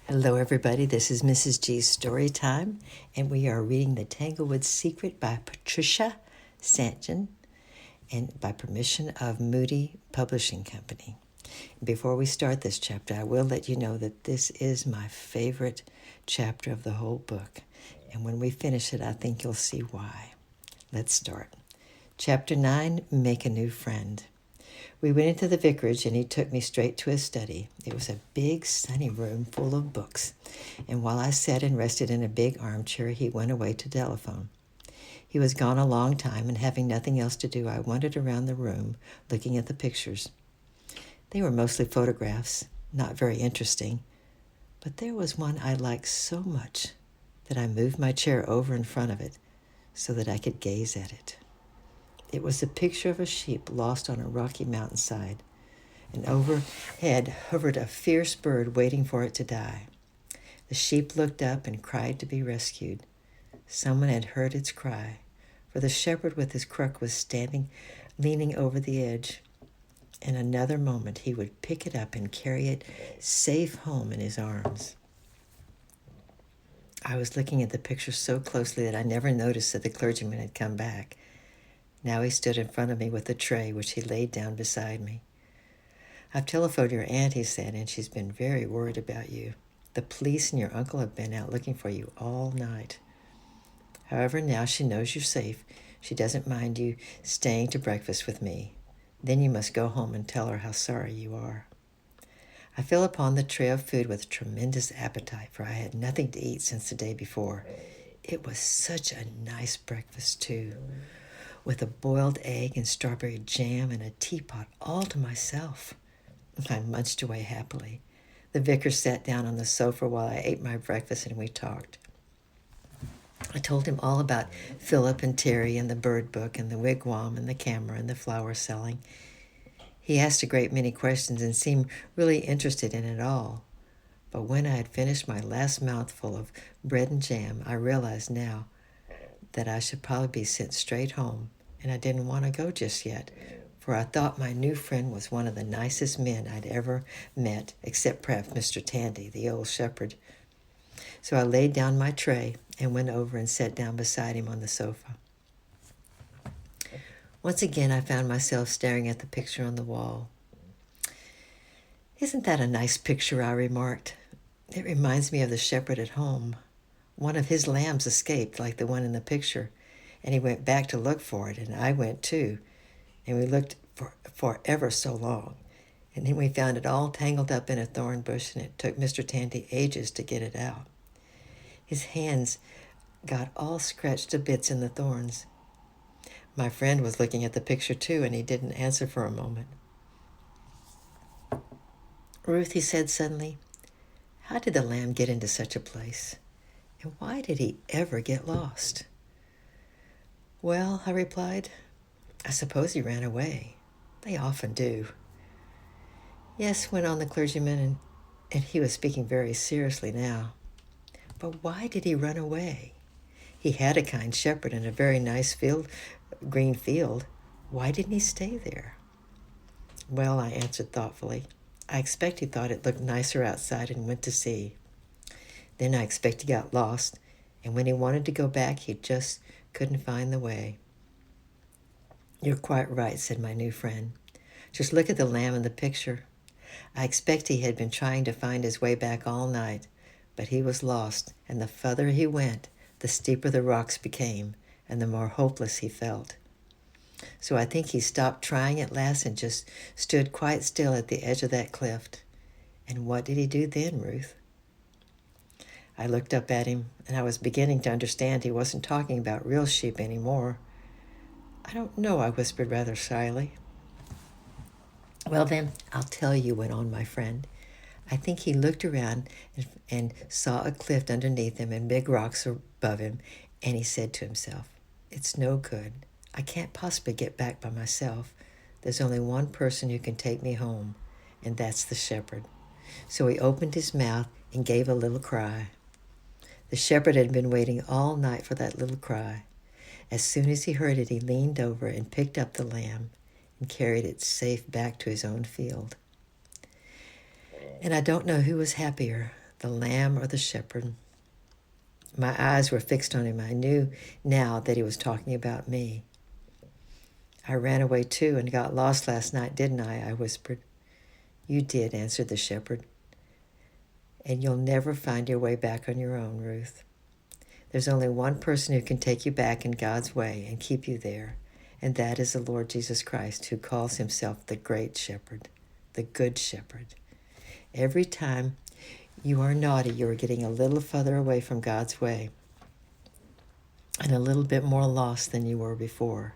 Hello, everybody. This is Mrs. G's Story Time, and we are reading The Tanglewood Secret by Patricia Sanchen, and by permission of Moody Publishing Company. Before we start this chapter, I will let you know that this is my favorite chapter of the whole book, and when we finish it, I think you'll see why. Let's start. Chapter 9, Make a New Friend. We went into the vicarage and he took me straight to his study. It was a big, sunny room full of books. And while I sat and rested in a big armchair, he went away to telephone. He was gone a long time, and having nothing else to do, I wandered around the room looking at the pictures. They were mostly photographs, not very interesting. But there was one I liked so much that I moved my chair over in front of it so that I could gaze at it. It was a picture of a sheep lost on a rocky mountainside, and overhead hovered a fierce bird waiting for it to die. The sheep looked up and cried to be rescued. Someone had heard its cry, for the shepherd with his crook was standing, leaning over the edge. In another moment he would pick it up and carry it safe home in his arms. I was looking at the picture so closely that I never noticed that the clergyman had come back. Now he stood in front of me with a tray, which he laid down beside me. "I've telephoned your aunt," he said, "and she's been very worried about you. The police and your uncle have been out looking for you all night. However, now she knows you're safe. She doesn't mind you staying to breakfast with me. Then you must go home and tell her how sorry you are." I fell upon the tray of food with tremendous appetite, for I had nothing to eat since the day before. It was such a nice breakfast, too, with a boiled egg and strawberry jam and a teapot all to myself. I munched away happily. The vicar sat down on the sofa while I ate my breakfast, and we talked. I told him all about Philip and Terry and the bird book and the wigwam and the camera and the flower selling. He asked a great many questions and seemed really interested in it all. But when I had finished my last mouthful of bread and jam, I realized now that I should probably be sent straight home, and I didn't want to go just yet, for I thought my new friend was one of the nicest men I'd ever met, except perhaps Mr. Tandy, the old shepherd. So I laid down my tray and went over and sat down beside him on the sofa. Once again, I found myself staring at the picture on the wall. "Isn't that a nice picture?" I remarked. "It reminds me of the shepherd at home. One of his lambs escaped, like the one in the picture, and he went back to look for it, and I went too, and we looked for ever so long, and then we found it all tangled up in a thorn bush, and it took Mr. Tandy ages to get it out. His hands got all scratched to bits in the thorns." My friend was looking at the picture too, and he didn't answer for a moment. "Ruth," he said suddenly, "how did the lamb get into such a place? And why did he ever get lost?" "Well," I replied, "I suppose he ran away. They often do." "Yes," went on the clergyman, and he was speaking very seriously now. "But why did he run away? He had a kind shepherd and a very nice green field. Why didn't he stay there?" "Well," I answered thoughtfully, "I expect he thought it looked nicer outside and went to see. Then I expect he got lost, and when he wanted to go back, he just couldn't find the way." "You're quite right," said my new friend. "Just look at the lamb in the picture. I expect he had been trying to find his way back all night, but he was lost, and the further he went, the steeper the rocks became, and the more hopeless he felt. So I think he stopped trying at last and just stood quite still at the edge of that cliff. And what did he do then, Ruth?" I looked up at him, and I was beginning to understand he wasn't talking about real sheep anymore. "I don't know," I whispered rather shyly. "Well then, I'll tell you," went on my friend. "I think he looked around and saw a cliff underneath him and big rocks above him, and he said to himself, 'It's no good. I can't possibly get back by myself. There's only one person who can take me home, and that's the shepherd.' So he opened his mouth and gave a little cry. The shepherd had been waiting all night for that little cry. As soon as he heard it, he leaned over and picked up the lamb and carried it safe back to his own field. And I don't know who was happier, the lamb or the shepherd? My eyes were fixed on him. I knew now that he was talking about me. I ran away too and got lost last night, didn't I? I whispered. You did, answered the shepherd. And you'll never find your way back on your own, Ruth. There's only one person who can take you back in God's way and keep you there, and that is the Lord Jesus Christ, who calls himself the Great Shepherd, the Good Shepherd. Every time you are naughty, you are getting a little further away from God's way and a little bit more lost than you were before.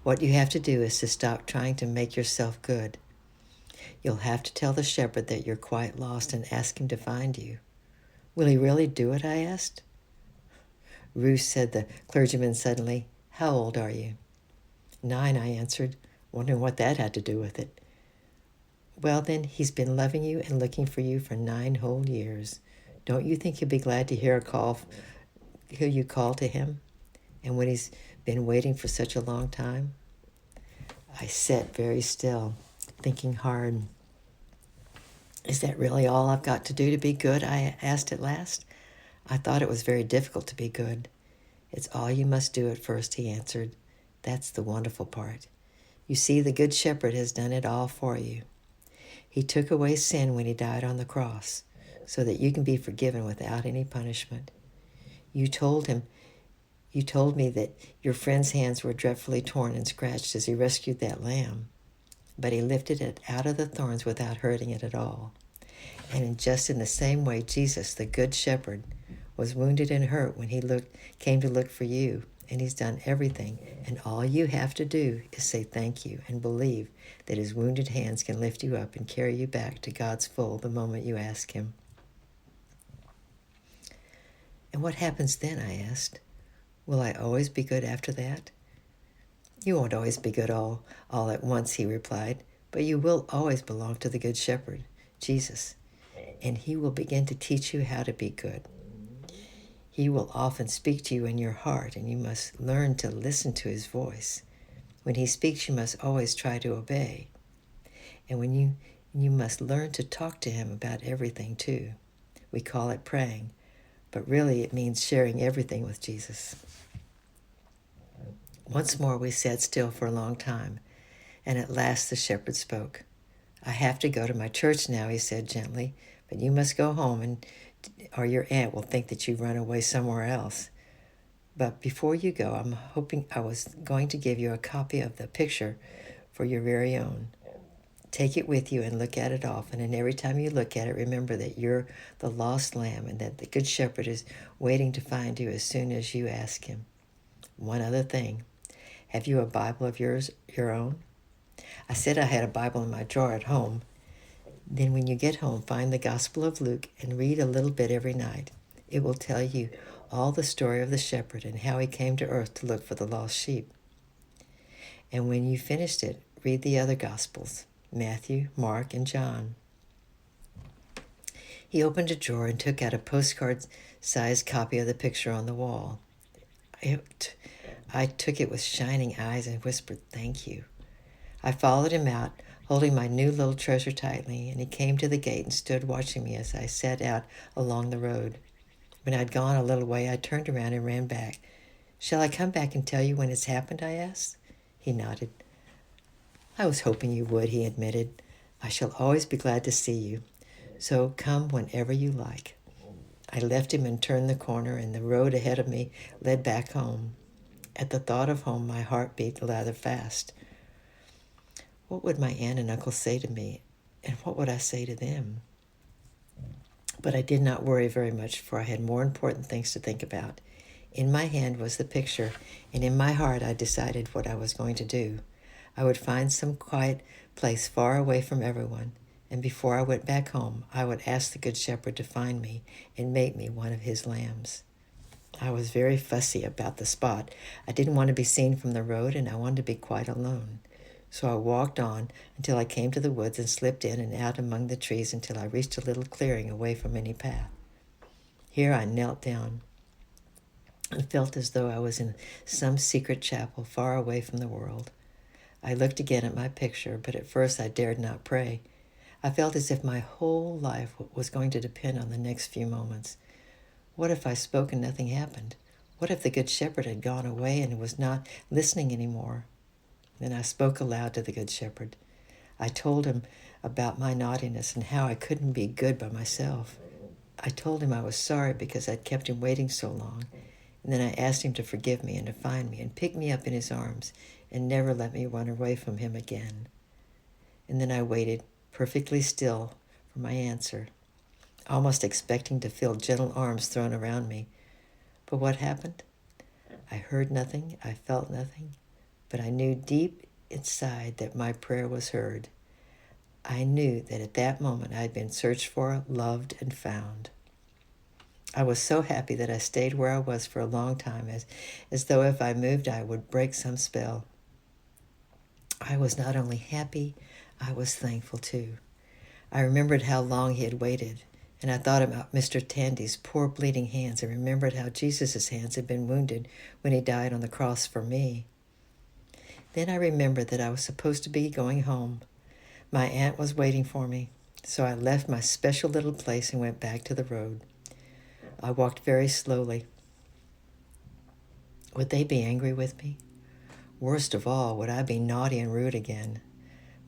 What you have to do is to stop trying to make yourself good. You'll have to tell the shepherd that you're quite lost and ask him to find you. Will he really do it? I asked. Ruth, said the clergyman suddenly. How old are you? 9, I answered, wondering what that had to do with it. Well, then, he's been loving you and looking for you for 9 whole years. Don't you think he'll be glad to hear you call to him? And when he's been waiting for such a long time? I sat very still, thinking hard. Is that really all I've got to do to be good? I asked at last. I thought it was very difficult to be good. It's all you must do at first, he answered. That's the wonderful part. You see, the Good Shepherd has done it all for you. He took away sin when he died on the cross, so that you can be forgiven without any punishment. You told me that your friend's hands were dreadfully torn and scratched as he rescued that lamb, but he lifted it out of the thorns without hurting it at all. And just in the same way, Jesus, the Good Shepherd, was wounded and hurt when he came to look for you, and he's done everything, and all you have to do is say thank you and believe that his wounded hands can lift you up and carry you back to God's full the moment you ask him. And what happens then, I asked. Will I always be good after that? You won't always be good all at once, he replied, but you will always belong to the Good Shepherd, Jesus, and he will begin to teach you how to be good. He will often speak to you in your heart, and you must learn to listen to his voice. When he speaks, you must always try to obey. And when you must learn to talk to him about everything too. We call it praying, but really it means sharing everything with Jesus. Once more we sat still for a long time, and at last the shepherd spoke. I have to go to my church now, he said gently, but you must go home or your aunt will think that you've run away somewhere else. But before you go, I was going to give you a copy of the picture for your very own. Take it with you and look at it often, and every time you look at it, remember that you're the lost lamb and that the Good Shepherd is waiting to find you as soon as you ask him. One other thing. Have you a Bible of your own? I said I had a Bible in my drawer at home. Then when you get home, find the Gospel of Luke and read a little bit every night. It will tell you all the story of the shepherd and how he came to earth to look for the lost sheep. And when you finished it, read the other Gospels, Matthew, Mark, and John. He opened a drawer and took out a postcard-sized copy of the picture on the wall. I took it with shining eyes and whispered, "Thank you." I followed him out, holding my new little treasure tightly, and he came to the gate and stood watching me as I set out along the road. When I'd gone a little way, I turned around and ran back. Shall I come back and tell you when it's happened, I asked? He nodded. I was hoping you would, he admitted. I shall always be glad to see you, so come whenever you like. I left him and turned the corner, and the road ahead of me led back home. At the thought of home, my heart beat rather fast. What would my aunt and uncle say to me, and what would I say to them? But I did not worry very much, for I had more important things to think about. In my hand was the picture, and in my heart I decided what I was going to do. I would find some quiet place far away from everyone, and before I went back home, I would ask the Good Shepherd to find me and make me one of his lambs. I was very fussy about the spot. I didn't want to be seen from the road, and I wanted to be quite alone. So I walked on until I came to the woods and slipped in and out among the trees until I reached a little clearing away from any path. Here I knelt down and felt as though I was in some secret chapel far away from the world. I looked again at my picture, but at first I dared not pray. I felt as if my whole life was going to depend on the next few moments. What if I spoke and nothing happened? What if the Good Shepherd had gone away and was not listening anymore? Then I spoke aloud to the Good Shepherd. I told him about my naughtiness and how I couldn't be good by myself. I told him I was sorry because I'd kept him waiting so long. And then I asked him to forgive me and to find me and pick me up in his arms and never let me run away from him again. And then I waited perfectly still for my answer, almost expecting to feel gentle arms thrown around me. But what happened? I heard nothing, I felt nothing, but I knew deep inside that my prayer was heard. I knew that at that moment I had been searched for, loved, and found. I was so happy that I stayed where I was for a long time, as though if I moved I would break some spell. I was not only happy, I was thankful too. I remembered how long he had waited, and I thought about Mr. Tandy's poor bleeding hands and remembered how Jesus' hands had been wounded when he died on the cross for me. Then I remembered that I was supposed to be going home. My aunt was waiting for me, so I left my special little place and went back to the road. I walked very slowly. Would they be angry with me? Worst of all, would I be naughty and rude again?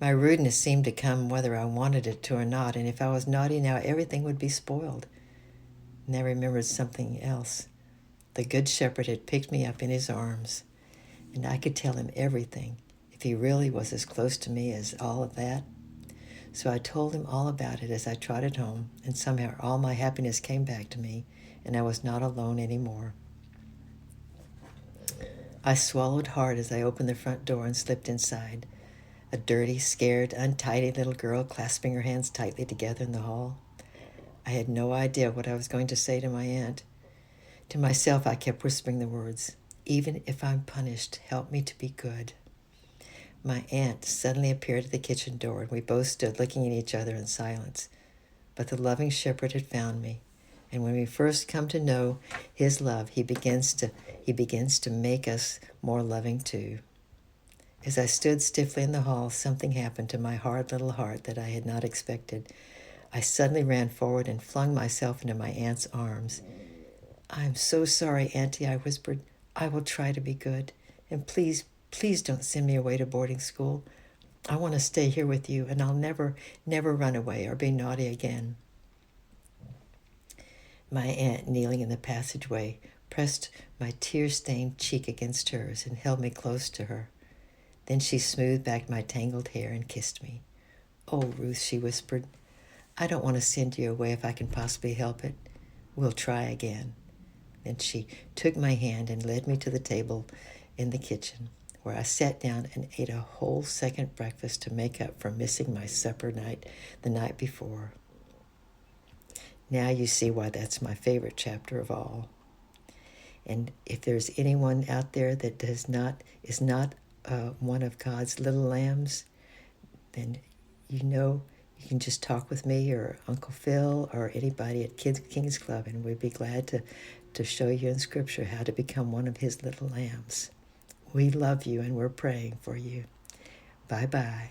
My rudeness seemed to come whether I wanted it to or not, and if I was naughty now, everything would be spoiled. And I remembered something else. The Good Shepherd had picked me up in his arms, and I could tell him everything, if he really was as close to me as all of that. So I told him all about it as I trotted home, and somehow all my happiness came back to me, and I was not alone anymore. I swallowed hard as I opened the front door and slipped inside, a dirty, scared, untidy little girl clasping her hands tightly together in the hall. I had no idea what I was going to say to my aunt. To myself, I kept whispering the words, "Even if I'm punished, help me to be good." My aunt suddenly appeared at the kitchen door, and we both stood looking at each other in silence. But the loving shepherd had found me, and when we first come to know his love, he begins to make us more loving too. As I stood stiffly in the hall, something happened to my hard little heart that I had not expected. I suddenly ran forward and flung myself into my aunt's arms. "I'm so sorry, Auntie," I whispered. "I will try to be good. And please, please don't send me away to boarding school. I want to stay here with you, and I'll never, never run away or be naughty again." My aunt, kneeling in the passageway, pressed my tear-stained cheek against hers and held me close to her. Then she smoothed back my tangled hair and kissed me. "Oh, Ruth," she whispered, "I don't want to send you away if I can possibly help it. We'll try again." Then she took my hand and led me to the table in the kitchen, where I sat down and ate a whole second breakfast to make up for missing my supper the night before. Now you see why that's my favorite chapter of all. And if there's anyone out there that is not one of God's little lambs, then you can just talk with me or Uncle Phil or anybody at King's Club, and we'd be glad to show you in Scripture how to become one of his little lambs. We love you, and we're praying for you. Bye-bye.